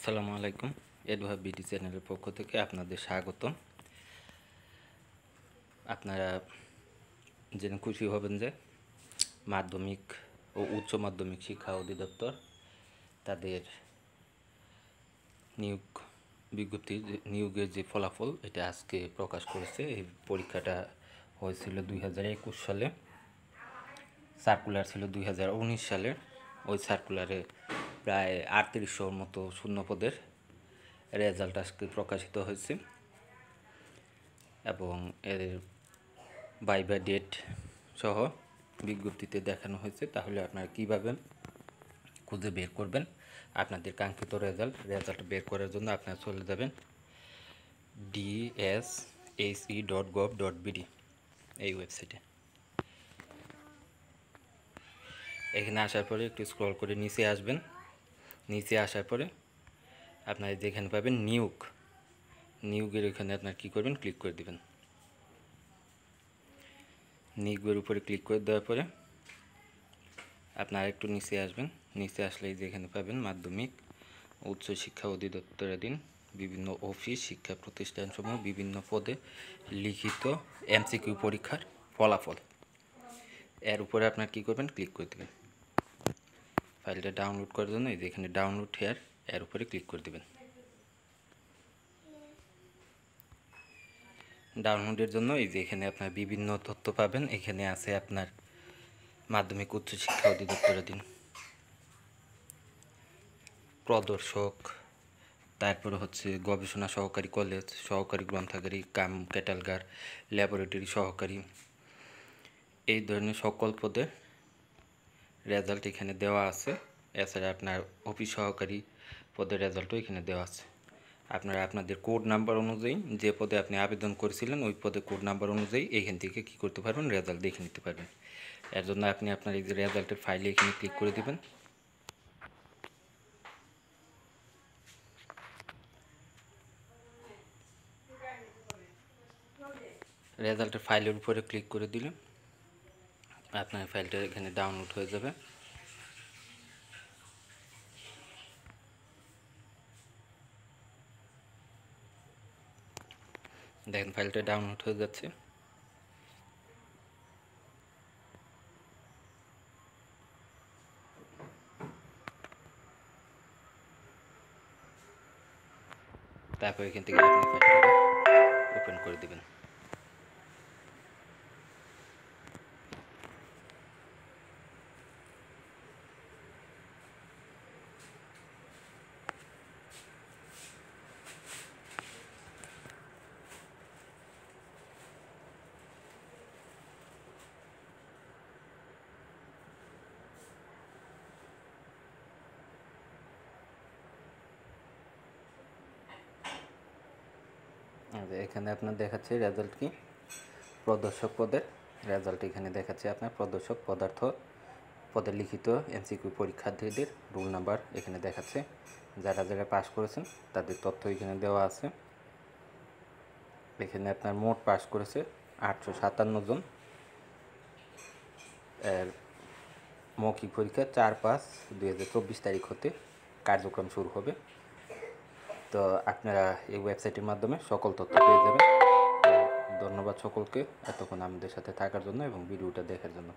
আসসালামু আলাইকুম। এডভাব বিডি চ্যানেলের পক্ষ থেকে আপনাদের স্বাগতম। আপনারা জেনে খুশি হবেন যে মাধ্যমিক ও উচ্চ মাধ্যমিক শিক্ষা অধিদপ্তর তাদের নিয়োগের যে ফলাফল এটা আজকে প্রকাশ করেছে। এই পরীক্ষাটা হয়েছিল 2021 সালে, সার্কুলার ছিল 2019 সালের। ওই সার্কুলারে প্রায় 3800 মতো শূন্যপদের রেজাল্ট আজকে প্রকাশিত হয়েছে এবং এর ভাইভা ডেট সহ বিজ্ঞপ্তিতে দেখানো হয়েছে। তাহলে আপনারা কীভাবে খুঁজে বের করবেন আপনাদের কাঙ্ক্ষিত রেজাল্ট বের করার জন্য আপনারা চলে যাবেন dsse.gov.bd এই ওয়েবসাইটে। এখানে আসার পরে একটু স্ক্রল করে নিচে আসবেন। নিচে আসার পরে আপনারা যেখানে পাবেন নিয়োগের এখানে আপনার কী করবেন, ক্লিক করে দেবেন। নিয়োগের উপরে ক্লিক করে দেওয়ার পরে আপনারা একটু নিচে আসবেন। নিচে আসলেই যেখানে পাবেন মাধ্যমিক উচ্চ শিক্ষা অধিদপ্তরাধীন বিভিন্ন অফিস শিক্ষা প্রতিষ্ঠানসমূহ বিভিন্ন পদে লিখিত এমসিকিউ পরীক্ষার ফলাফল, এর উপরে আপনার কী করবেন, ক্লিক করে দেবেন। ফাইলটা ডাউনলোড করার জন্য এই যে এখানে ডাউনলোড হেয়ার, এর উপরে ক্লিক করে দেবেন। ডাউনলোডের জন্য এই যে এখানে আপনার বিভিন্ন তথ্য পাবেন। এখানে আছে আপনার মাধ্যমিক উচ্চ শিক্ষা অধিদপ্তরাধীন প্রদর্শক, তারপরে হচ্ছে গবেষণা সহকারী কলেজ, সহকারী গ্রন্থাগারিক কাম ক্যাটালগার, ল্যাবরেটরি সহকারী, এই ধরনের সকল পদের রেজাল্ট এখানে দেওয়া আছে। এছাড়া আপনার অফিস সহকারী পদের রেজাল্টও এখানে দেওয়া আছে। আপনারা আপনাদের কোড নাম্বার অনুযায়ী যে পদে আপনি আবেদন করেছিলেন ওই পদে কোড নাম্বার অনুযায়ী এখান থেকে কী করতে পারবেন, রেজাল্ট দেখে নিতে পারবেন। এর জন্য আপনি আপনার এই যে রেজাল্টের ফাইলে এখানে ক্লিক করে দেবেন। রেজাল্টের ফাইলের উপরে ক্লিক করে দিলে আপনার ফাইলটা এখানে ডাউনলোড হয়ে যাবে। দেখেন ফাইলটা ডাউনলোড হয়ে যাচ্ছে। তারপর এখান থেকে আপনি ফাইলটা ওপেন করে দেবেন। এখানে আপনার দেখাচ্ছে রেজাল্ট কি, প্রদর্শক পদের রেজাল্ট এখানে দেখাচ্ছে। আপনার প্রদর্শক পদার্থ পদের লিখিত এমসিকিউ পরীক্ষার্থীদের রোল নাম্বার এখানে দেখাচ্ছে। যারা যারা পাস করেছেন তাদের তথ্য এখানে দেওয়া আছে। এখানে আপনার মোট পাস করেছে 857 জন। এর মৌখিক পরীক্ষা 4/5/2024 তারিখ হতে কার্যক্রম শুরু হবে। তো আপনারা এই ওয়েবসাইটের মাধ্যমে সকল তথ্য পেয়ে যাবেন। ধন্যবাদ সকলকে এতক্ষণ আমাদের সাথে থাকার জন্য এবং ভিডিওটা দেখার জন্য।